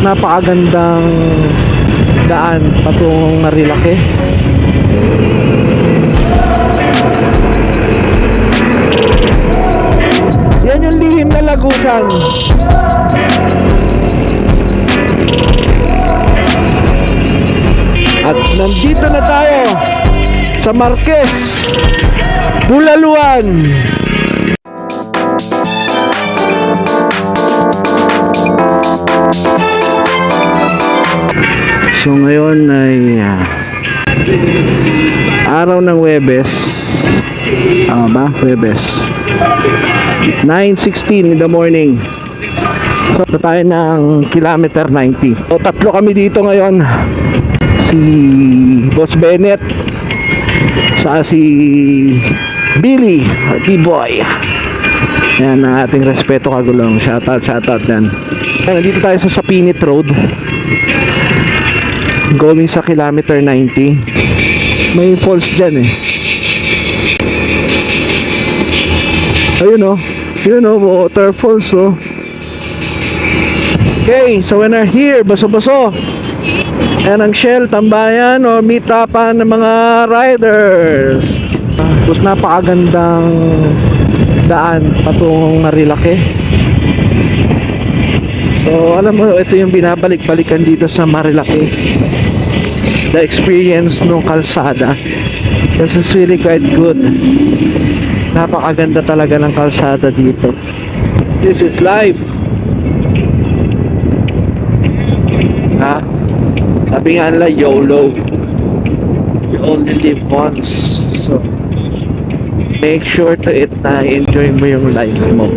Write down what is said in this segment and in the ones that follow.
napakagandang daan patungong Marilake. Yan yung lihim na Lagusan. At nandito na tayo sa Marquez, Bulaluan. So ngayon ay araw ng Huwebes. Tama ba? Huwebes 9:16 in the morning. So tayo ng kilometer 90. So tatlo kami dito ngayon. Si Boss Bennett, sa si Billy, B-Boy. Yan ang ating respeto kagulong. Shoutout yan. Nandito tayo sa Sapinit Road, going sa kilometer 90. May falls dyan eh. Ayun o, waterfalls o. Okay, so when we're here, baso-baso. Ayan ang Shell, tambayan o meet-upan ng mga riders. Tapos napakagandang daan patungong Marilake. So alam mo, ito yung binabalik-balikan dito sa Marilake, the experience ng kalsada. This is really quite good. Napakaganda talaga ng kalsada dito. This is life. Sabi nga nila, YOLO, you only live once. So make sure to it na enjoy mo yung life mo.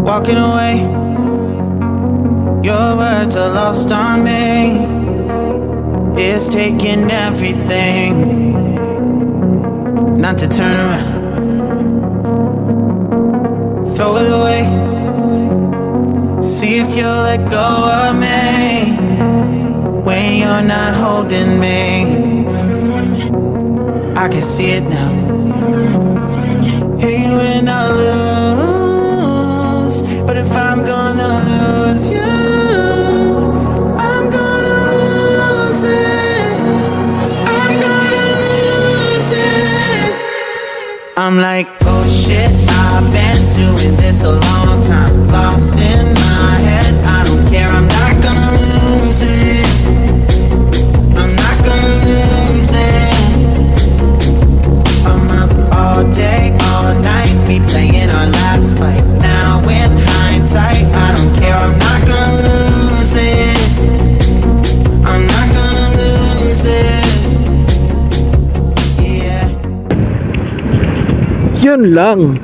Walking away, your words are lost on me. It's taking everything not to turn around. Throw it away, see if you'll let go of me when you're not holding me. I can see it now. Hey, when I lose, but if I'm gonna lose you, I'm gonna lose it. I'm gonna lose it. I'm like, oh shit, I've been doing this a long time. Lost in my head, I don't care, I'm not gonna lose it. I'm not gonna lose this. I'm up all day, all night, we playing our last fight. Now in hindsight, I don't care, I'm not gonna lose it. I'm not gonna lose this. Yeah. Yun lang.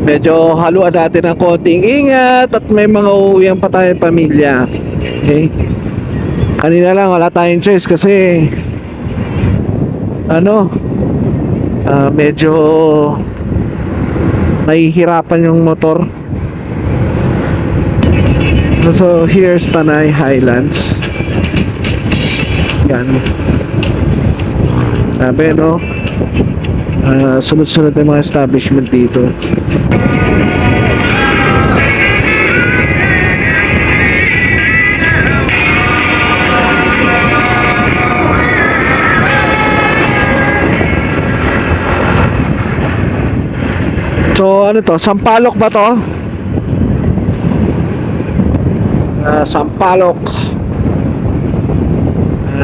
medyo haluan natin ng konting ingat at may mga uuwian pa tayong pamilya. Okay? Kanina lang wala tayong choice kasi medyo nahihirapan yung motor. So here's Tanay Highlands. Yan. Sabi sunod-sunod yung mga establishment dito. So ano to? Sampaloc ba to? Sampaloc.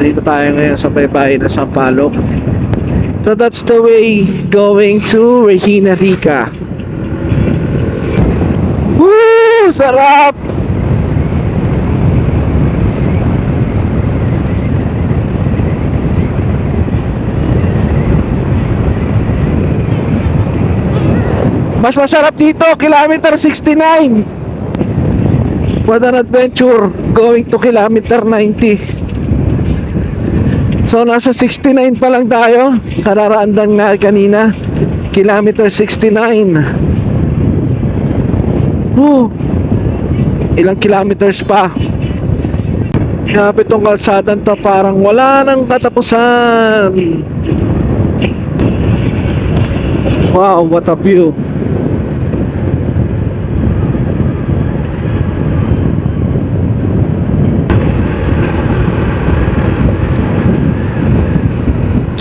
Dito tayo ngayon sa baybayin na Sampaloc. So that's the way going to Regina Rica. Woo! Sarap! Mas masarap dito, kilometer 69. What an adventure going to kilometer 90. So nasa 69 pa lang tayo. Kararaandang na kanina, kilometer 69. Ilang kilometers pa. Grabe tong kalsadan to, parang wala nang katapusan. Wow, what a view.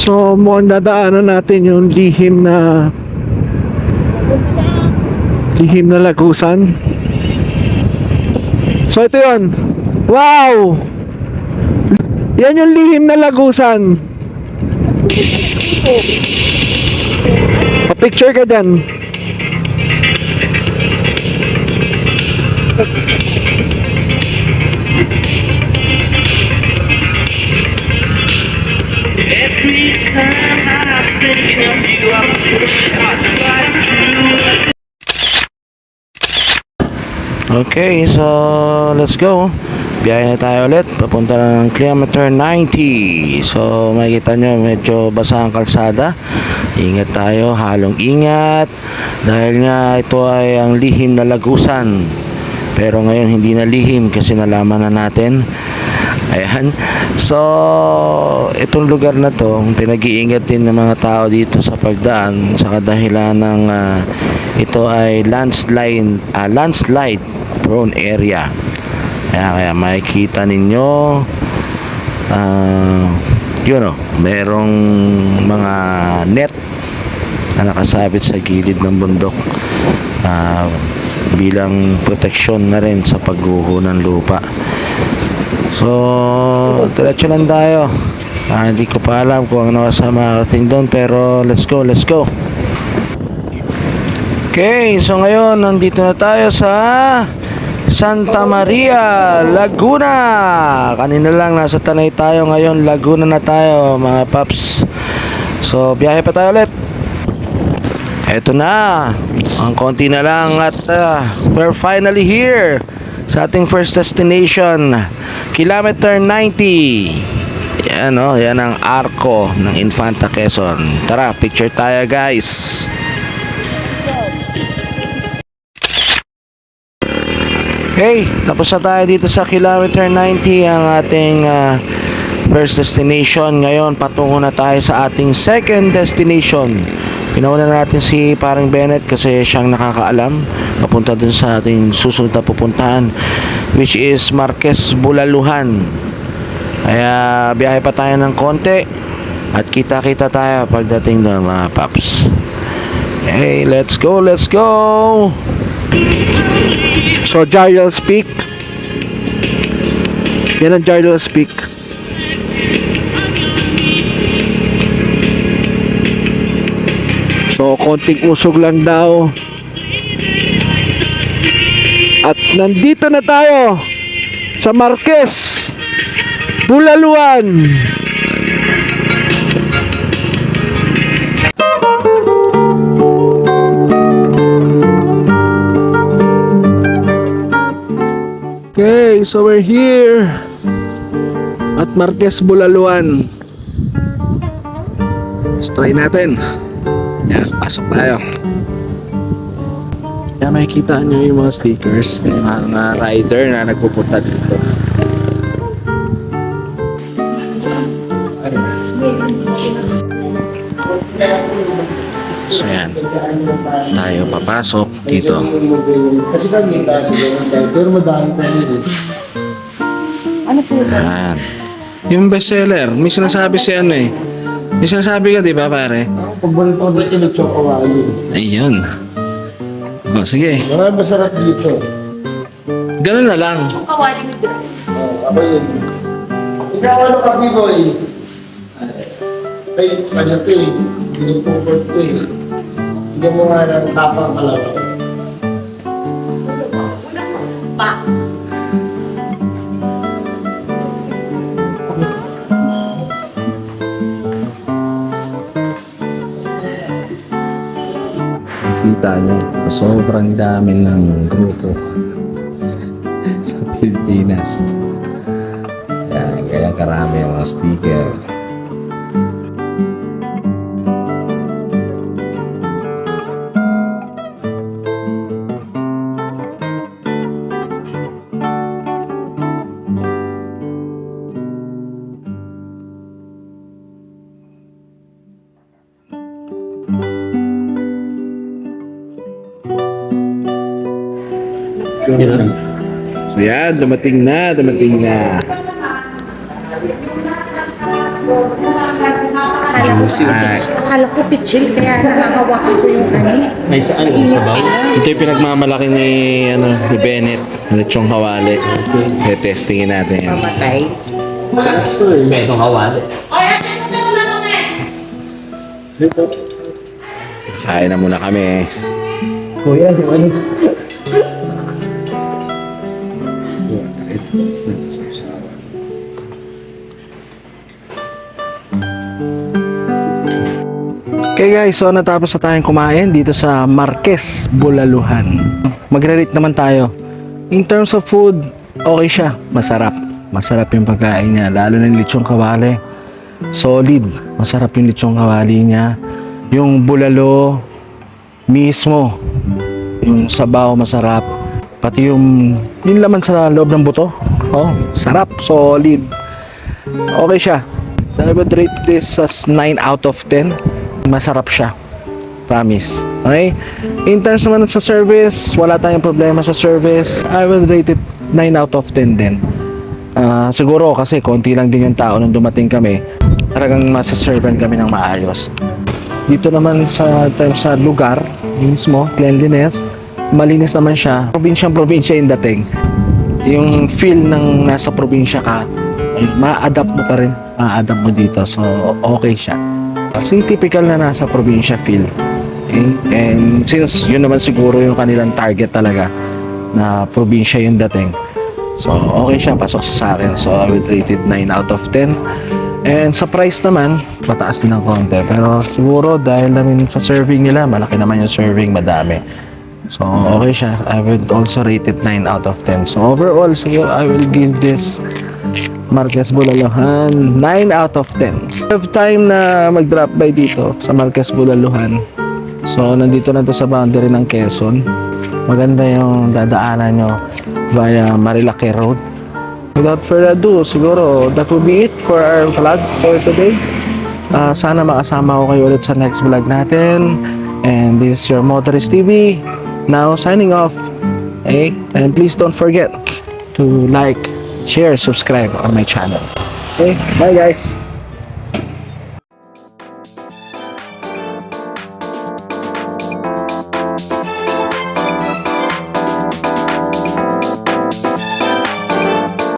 So, nadaanan natin yung lihim na lagusan. So, ito yun. Wow! Yan yung lihim na lagusan. Pa-picture ka dyan. Every time I think of you, I feel shot right through. Okay, so let's go. Biyahe na tayo ulit papunta ng kilometer 90. So makikita nyo medyo basa ang kalsada. Ingat tayo, halong ingat, dahil nga ito ay ang lihim na lagusan. Pero ngayon hindi na lihim kasi nalaman na natin. Ayan. So itong lugar na to, pinag-iingat din ng mga tao dito sa pagdaan sa kadahilan ng ito ay landslide prone area. Kaya makikita ninyo merong mga net na nakasabit sa gilid ng bundok bilang proteksyon na rin sa pagguho ng lupa. So diretso lang tayo. Hindi ko pa alam kung ano sa makarating doon, pero let's go. Okay, so ngayon nandito na tayo sa Santa Maria, Laguna. Kanina lang nasa Tanay tayo, ngayon Laguna na tayo mga paps. So biyahe pa tayo ulit. Eto na, ang konti na lang at we're finally here sa ating first destination, kilometer 90. Yan ang arko ng Infanta Quezon. Tara, picture tayo guys. Okay, tapos na tayo dito sa kilometer 90, ang ating first destination. Ngayon, patungo na tayo sa ating second destination. Pinauna natin si Parang Bennett kasi siyang nakakaalam papunta dun sa ating susunod na pupuntahan, which is Marquez, Bulaluhan. Kaya biyahe pa tayo ng konti at kita-kita tayo pagdating doon mga paps. Hey, let's go. So Gyral Peak. Yan ang Gyral Peak. So konting usog lang daw. At nandito na tayo sa Marquez, Bulaluhan. Okay, so we're here at Marquez Bulaluan. Let's try natin. Yeah, pasok tayo. Kaya makikita nyo yung mga stickers ng mga rider na nagpupunta dito. So yan, tayo papasok dito. Kasi kami dahil pero madami pa rin. Yan. Yung bestseller, may sinasabi si ano eh. May sinasabi ka, di ba pare? Paborito ko dito ng Chocowali. Ayun. O, sige. Marami masarap dito. Ganun na lang. Ako yun. Ikaw ano ka, B-boy? Ay, ano to eh. Ginupuport to eh. Bigyan mo nga ng tapang kalawa. Kita nyo, sobrang dami ng grupo sa Pilipinas. Yan, kaya karami ang mga sticker. So yan, dumating na. Akala ko pitchil, kaya nakakawak ko yung ano. May saan? May sabaw? Ito yung pinagmamalaki ni Bennett, lechong kawali. Kaya testingin natin yan. Mamatay. Betong kawali. Kain na muna kami. Kuya, di ba? Okay guys, so natapos na tayong kumain dito sa Marquez Bulaluhan. Magre-rate naman tayo. In terms of food, okay siya. Masarap. Masarap yung pagkain niya. Lalo na yung lechong kawali. Solid. Masarap yung lechong kawali niya. Yung bulalo mismo. Yung sabaw masarap. Pati yung laman sa loob ng buto. Oh, sarap. Solid. Okay siya. I would rate this as 9 out of 10. Masarap siya. Promise. Okay? In terms naman sa service, wala tayong problema sa service. I will rate it 9 out of 10 din. Siguro kasi konti lang din yung tao nung dumating kami. Talagang masaservan kami ng maayos. Dito naman sa terms sa lugar mismo, cleanliness, malinis naman siya. Probinsya yung dating. Yung feel ng nasa probinsya ka, ay ma-adapt mo pa rin. Ma-adapt mo dito. So, okay siya. Kasi typical na nasa probinsya feel. Okay? And since yun naman siguro yung kanilang target talaga na probinsya yung dating. So okay siya, pasok sa akin. So I would rate it 9 out of 10. And sa price naman, mataas din ng konti. Pero siguro dahil namin sa serving nila, malaki naman yung serving, madami. So okay siya. I would also rate it 9 out of 10. So overall, siguro I will give this Marquez Bulaluhan 9 out of 10. Have time na mag-drop by dito sa Marquez Bulaluhan. So nandito na to sa boundary ng Quezon. Maganda yung dadaanan nyo via Marilake Road. Without further ado, siguro that will be it for our vlog for today. Sana makasama ko kayo ulit sa next vlog natin. And this is your Motorist TV. Now signing off. Okay? And please don't forget to like, share, subscribe on my channel. Okay, bye guys.